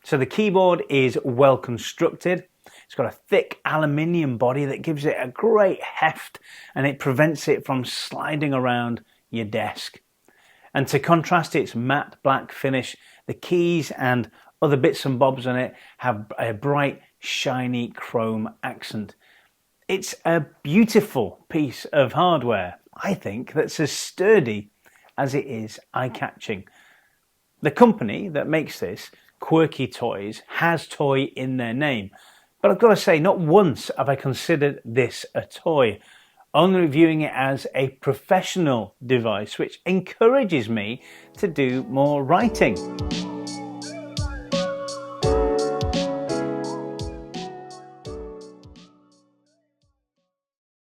So the keyboard is well constructed. It's got a thick aluminium body that gives it a great heft and it prevents it from sliding around your desk. And to contrast its matte black finish, the keys and other bits and bobs on it have a bright, shiny chrome accent. It's a beautiful piece of hardware, I think, that's as sturdy as it is eye-catching. The company that makes this, Qwerky Toys, has toy in their name. But I've got to say, not once have I considered this a toy, only viewing it as a professional device which encourages me to do more writing.